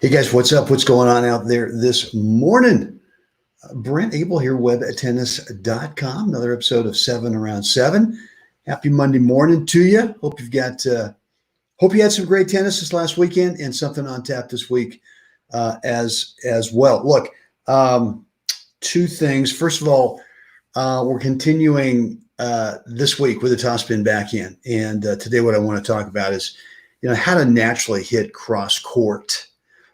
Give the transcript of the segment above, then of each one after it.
Hey guys, what's up? What's going on out there this morning? Brent Abel here, webtennis.com. Another episode of 7 Around 7. Happy Monday morning to you. Hope you had some great tennis this last weekend and something on tap this week as well. Look, two things. First of all, we're continuing this week with the Topspin Backhand, and today what I want to talk about is how to naturally hit cross court.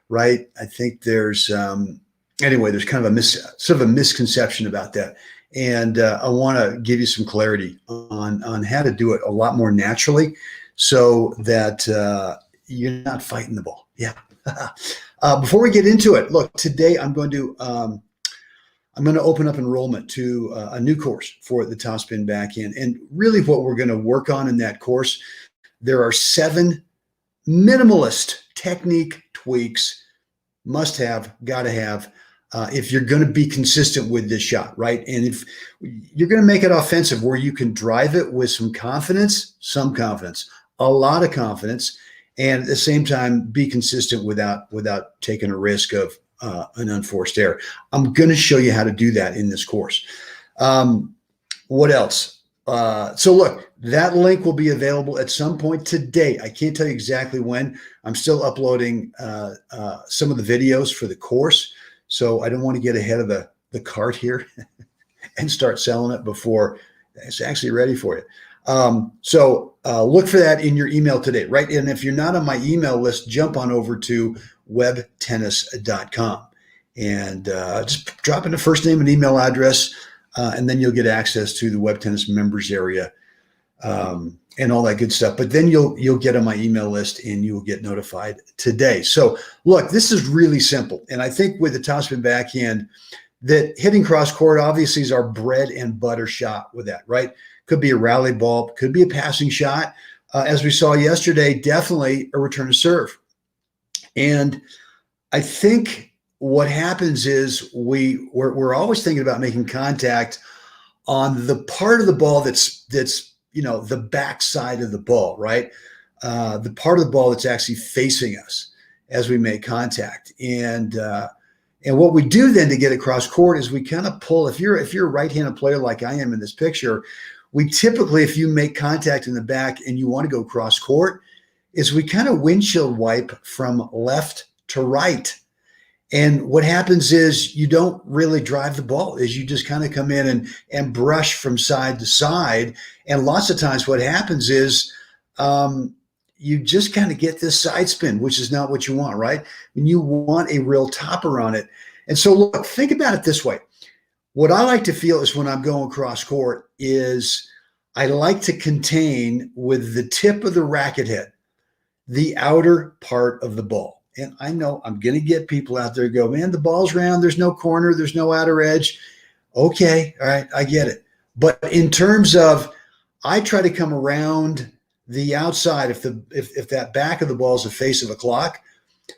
Right. I think there's there's kind of a misconception about that. And I want to give you some clarity on how to do it a lot more naturally so that you're not fighting the ball. Yeah. Before we get into it, look, today I'm going to open up enrollment to a new course for the Topspin Backhand. And really what we're going to work on in that course, there are 7 minimalist technique tweaks, must have, got to have, if you're going to be consistent with this shot, right? And if you're going to make it offensive where you can drive it with some confidence, a lot of confidence, and at the same time be consistent without taking a risk of an unforced error. I'm going to show you how to do that in this course. What else? So look, that link will be available at some point today. I can't tell you exactly when. I'm still uploading some of the videos for the course, so I don't want to get ahead of the cart here and start selling it before it's actually ready for you. So look for that in your email today, right? And if you're not on my email list, jump on over to webtennis.com and just drop in the first name and email address. And then you'll get access to the Web Tennis members area and all that good stuff. But then you'll get on my email list and you will get notified today. So look, this is really simple. And I think with the Topspin Backhand, that hitting cross court obviously is our bread and butter shot with that, right? Could be a rally ball, could be a passing shot. As we saw yesterday, definitely a return to serve. And I think what happens is we're always thinking about making contact on the part of the ball that's the back side of the ball, right? The part of the ball that's actually facing us as we make contact. And what we do then to get across court is we kind of pull. If you're a right-handed player like I am in this picture, we typically, if you make contact in the back and you want to go cross court, is we kind of windshield wipe from left to right. And what happens is you don't really drive the ball, is you just kind of come in and brush from side to side. And lots of times what happens is you just kind of get this side spin, which is not what you want, right? And you want a real topper on it. And so look, think about it this way. What I like to feel is when I'm going cross court is I like to contain with the tip of the racket head, the outer part of the ball. And I know I'm going to get people out there go, man, the ball's round. There's no corner. There's no outer edge. Okay. All right. I get it. But in terms of, I try to come around the outside. If that back of the ball is the face of a clock,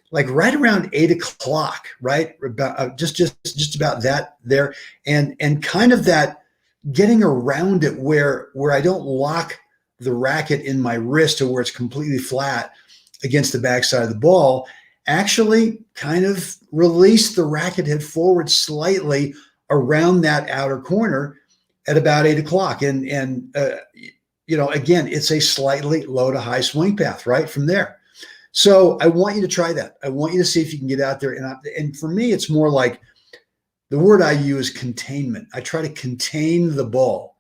like right around 8 o'clock, right? About just about that there. And kind of that getting around it where I don't lock the racket in my wrist to where it's completely flat against the backside of the ball, actually kind of release the racket head forward slightly around that outer corner at about 8 o'clock. And again, it's a slightly low to high swing path right from there. So I want you to try that. I want you to see if you can get out there. And for me, it's more like the word I use, containment. I try to contain the ball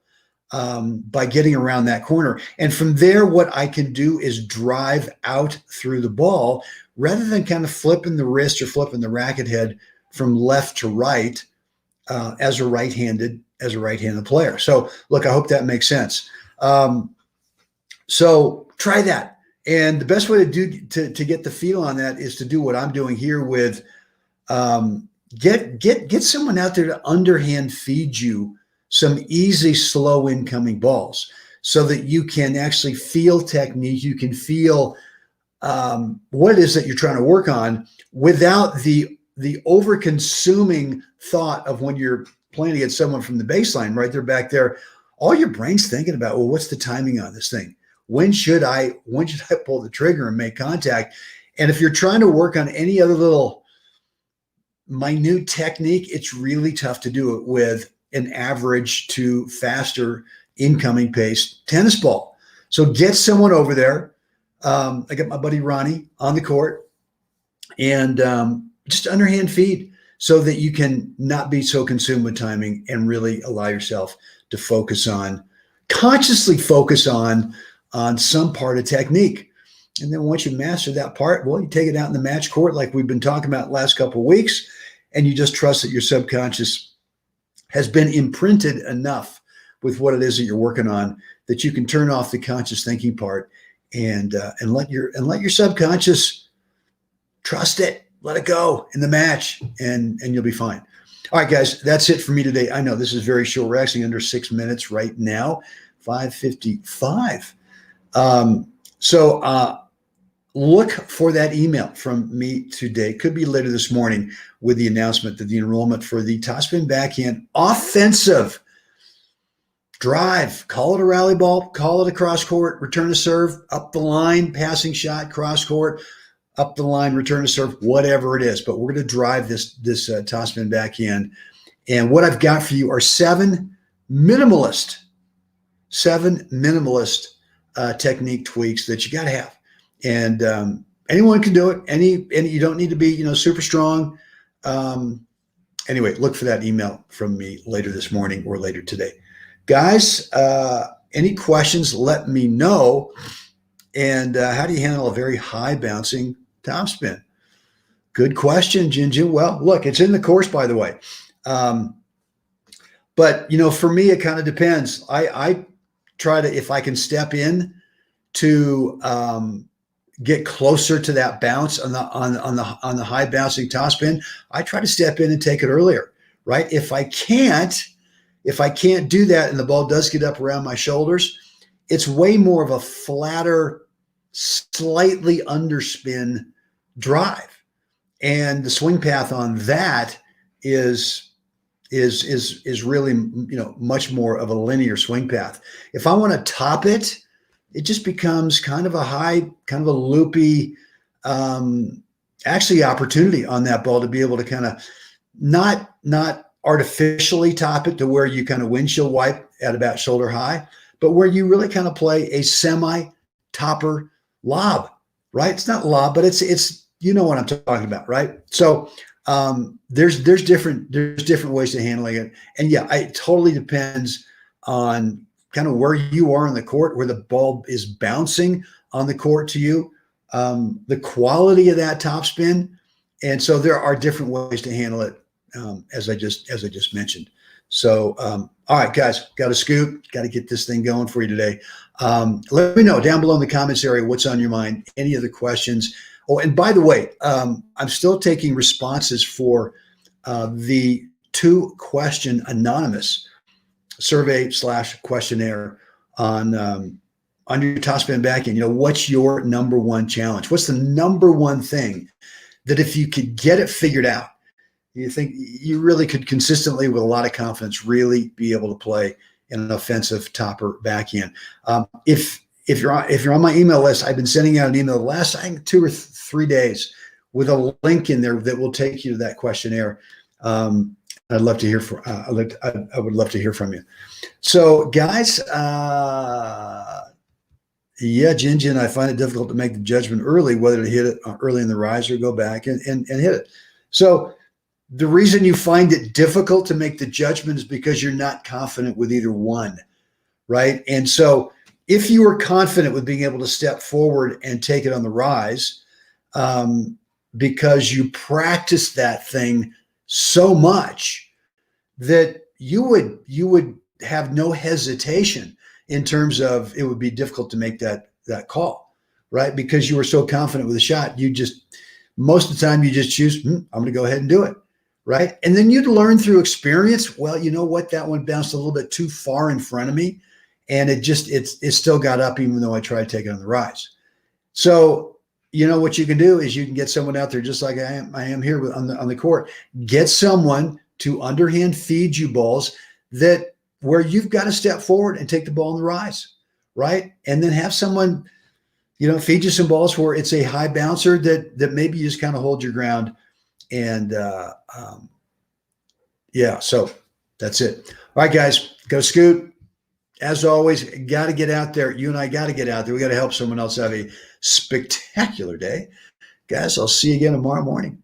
by getting around that corner. And from there, what I can do is drive out through the ball rather than kind of flipping the wrist or flipping the racket head from left to right as a right-handed player. So look, I hope that makes sense. So try that. And the best way to get the feel on that is to do what I'm doing here with get someone out there to underhand feed you some easy, slow incoming balls so that you can actually feel technique. You can feel what it is that you're trying to work on without the over-consuming thought of when you're playing against someone from the baseline, right? They're back there. All your brain's thinking about, well, what's the timing on this thing? When should I pull the trigger and make contact? And if you're trying to work on any other little minute technique, it's really tough to do it with an average to faster incoming pace tennis ball. So get someone over there. I got my buddy Ronnie on the court, and just underhand feed so that you can not be so consumed with timing and really allow yourself to consciously focus on some part of technique. And then once you master that part, well, you take it out in the match court like we've been talking about the last couple of weeks, and you just trust that your subconscious has been imprinted enough with what it is that you're working on that you can turn off the conscious thinking part and let your subconscious trust it, let it go in the match, and you'll be fine. All right, guys, that's it for me today. I know this is very short. We're actually under 6 minutes right now, 5:55. So look for that email from me today. Could be later this morning with the announcement that the enrollment for the Topspin Backhand offensive drive, call it a rally ball, call it a cross court, return to serve, up the line, passing shot, cross court, up the line, return to serve, whatever it is. But we're going to drive this Topspin Backhand. And what I've got for you are seven minimalist technique tweaks that you got to have. And anyone can do it. And you don't need to be, super strong. Anyway, look for that email from me later this morning or later today. Guys, any questions, let me know. And how do you handle a very high bouncing topspin? Good question, Jinjin. Well, look, it's in the course, by the way. But, for me, it kind of depends. I try to, if I can step in to get closer to that bounce on the high bouncing topspin, I try to step in and take it earlier, right? If I can't do that and the ball does get up around my shoulders, it's way more of a flatter, slightly underspin drive. And the swing path on that is really, much more of a linear swing path. If I want to top it, it just becomes kind of a high, kind of a loopy, actually opportunity on that ball to be able to kind of not artificially top it to where you kind of windshield wipe at about shoulder high, but where you really kind of play a semi-topper lob, right? It's not lob, but it's what I'm talking about, right? So there's different ways to handling it. And yeah, it totally depends on kind of where you are on the court, where the ball is bouncing on the court to you, the quality of that topspin. And so there are different ways to handle it, as I just mentioned. So, all right, guys, got to scoop, got to get this thing going for you today. Let me know down below in the comments area what's on your mind, any other questions. Oh, and by the way, I'm still taking responses for the 2-question anonymous survey/questionnaire on your Topspin Backhand. What's your number one challenge? What's the number one thing that if you could get it figured out, you think you really could consistently, with a lot of confidence, really be able to play in an offensive topper backhand? If you're on my email list, I've been sending out an email the last, I think, 2 or 3 days with a link in there that will take you to that questionnaire. I'd love to hear from. I would love to hear from you. So, guys, Jinjin, I find it difficult to make the judgment early whether to hit it early in the rise or go back and hit it. So, the reason you find it difficult to make the judgment is because you're not confident with either one, right? And so, if you were confident with being able to step forward and take it on the rise, because you practiced that thing so much that you would have no hesitation in terms of it would be difficult to make that call, right? Because you were so confident with the shot, most of the time you just choose, I'm going to go ahead and do it, right? And then you'd learn through experience, well, you know what, that one bounced a little bit too far in front of me, and it still got up even though I tried to take it on the rise. So, what you can do is you can get someone out there just like I am here on the court. Get someone to underhand feed you balls where you've got to step forward and take the ball on the rise, right? And then have someone feed you some balls where it's a high bouncer that maybe you just kind of hold your ground. And yeah, so that's it. All right, guys, go Scoot. As always, got to get out there. You and I got to get out there. We got to help someone else have a spectacular day. Guys, I'll see you again tomorrow morning.